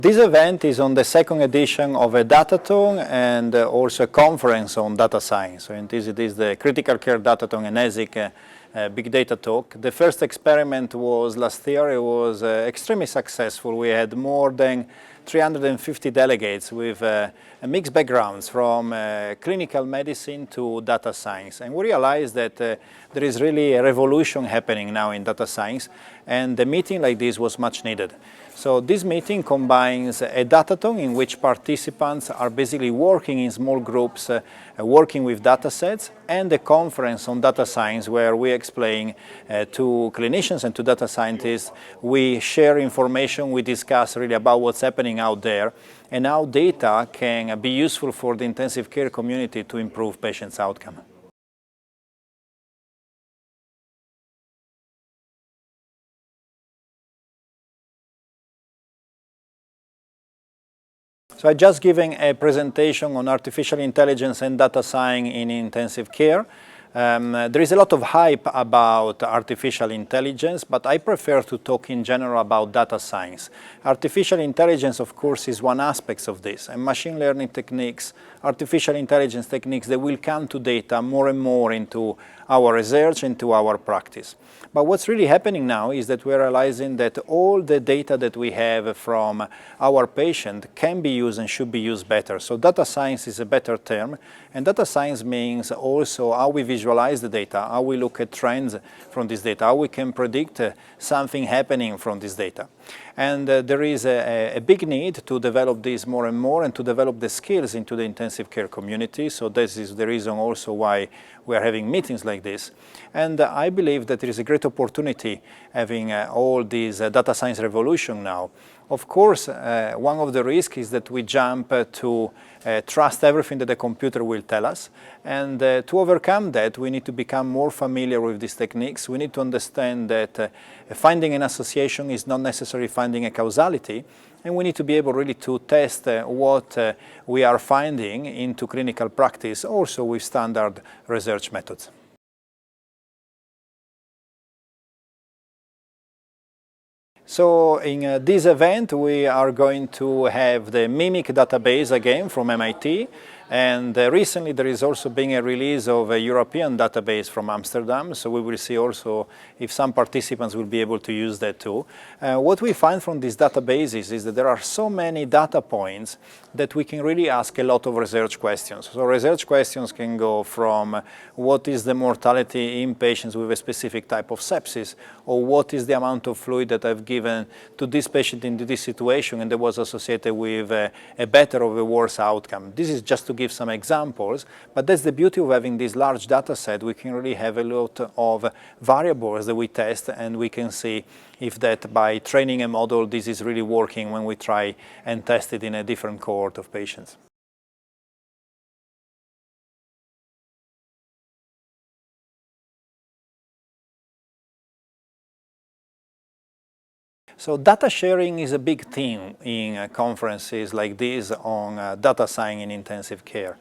This event is on the second edition of a Datathon and also a conference on data science. So it is the Critical Care Datathon and ESICM Big Data Talk. The first experiment was last year. It was extremely successful. We had more than 350 delegates with mixed backgrounds from clinical medicine to data science. And we realized that there is really a revolution happening now in data science, and a meeting like this was much needed. So this meeting combines a datathon in which participants are basically working in small groups, working with data sets, and a conference on data science where we explain to clinicians and to data scientists, we share information, we discuss really about what's happening out there and how data can be useful for the intensive care community to improve patients' outcome. So I'm just giving a presentation on artificial intelligence and data science in intensive care. There is a lot of hype about artificial intelligence, but I prefer to talk in general about data science. Artificial intelligence, of course, is one aspect of this, and machine learning techniques, artificial intelligence techniques, they will come to data more and more into our research, into our practice. But what's really happening now is that we're realizing that all the data that we have from our patient can be used and should be used better. So data science is a better term, and data science means also how we visualize the data, how we look at trends from this data, how we can predict something happening from this data. And there is a big need to develop this more and more and to develop the skills into the intensive care community. So this is the reason also why we are having meetings like this. And I believe that there is a great opportunity having all this data science revolution now. Of course, one of the risks is that we jump to trust everything that the computer will tell us. And to overcome that, we need to become more familiar with these techniques. We need to understand that finding an association is not necessarily finding a causality. And we need to be able really to test what we are finding into clinical practice, also with standard research methods. So in this event, we are going to have the MIMIC database again from MIT. And recently there is also being a release of a European database from Amsterdam, so we will see also if some participants will be able to use that too. What we find from these databases is that there are so many data points that we can really ask a lot of research questions. So research questions can go from what is the mortality in patients with a specific type of sepsis, or what is the amount of fluid that I've given to this patient in this situation and that was associated with a better or a worse outcome. This is just to give some examples, but that's the beauty of having this large data set. We can really have a lot of variables that we test, and we can see if that by training a model this is really working when we try and test it in a different cohort of patients. So data sharing is a big theme in conferences like this on data science in intensive care.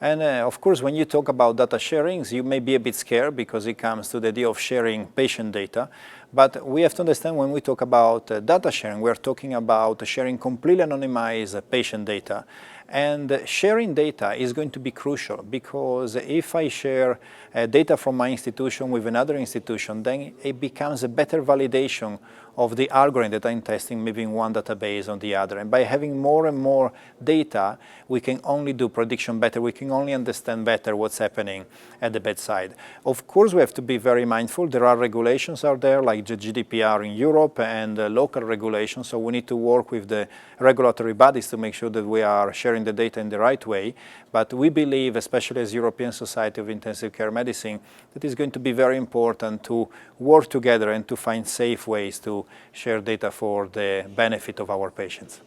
And of course, when you talk about data sharing, you may be a bit scared because it comes to the idea of sharing patient data. But we have to understand when we talk about data sharing, we're talking about sharing completely anonymized patient data. And sharing data is going to be crucial, because if I share data from my institution with another institution, then it becomes a better validation of the algorithm that I'm testing, maybe in one database on the other. And by having more and more data, we can only do prediction better. We can only understand better what's happening at the bedside. Of course, we have to be very mindful. There are regulations out there, like the GDPR in Europe and local regulations. So we need to work with the regulatory bodies to make sure that we are sharing the data in the right way. But we believe, especially as European Society of Intensive Care Medicine, that it's going to be very important to work together and to find safe ways to share data for the benefit of our patients.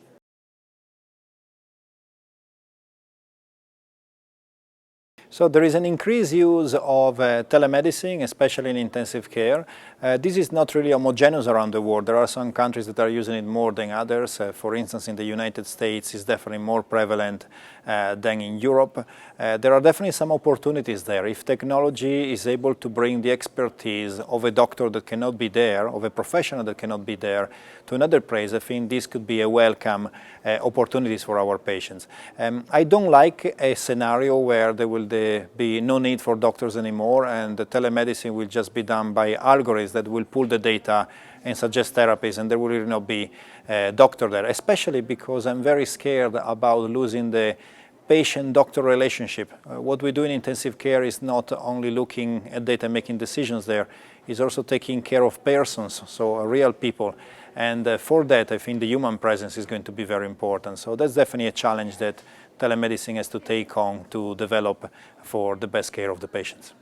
So there is an increased use of telemedicine, especially in intensive care. This is not really homogeneous around the world. There are some countries that are using it more than others. For instance, in the United States, it's definitely more prevalent than in Europe. There are definitely some opportunities there. If technology is able to bring the expertise of a doctor that cannot be there, of a professional that cannot be there, to another place, I think this could be a welcome opportunities for our patients. I don't like a scenario where there will be no need for doctors anymore and the telemedicine will just be done by algorithms that will pull the data and suggest therapies, and there will really not be a doctor there, especially because I'm very scared about losing the patient-doctor relationship. What we do in intensive care is not only looking at data and making decisions there, it's also taking care of persons, so real people. And for that, I think the human presence is going to be very important. So that's definitely a challenge that telemedicine has to take on to develop for the best care of the patients.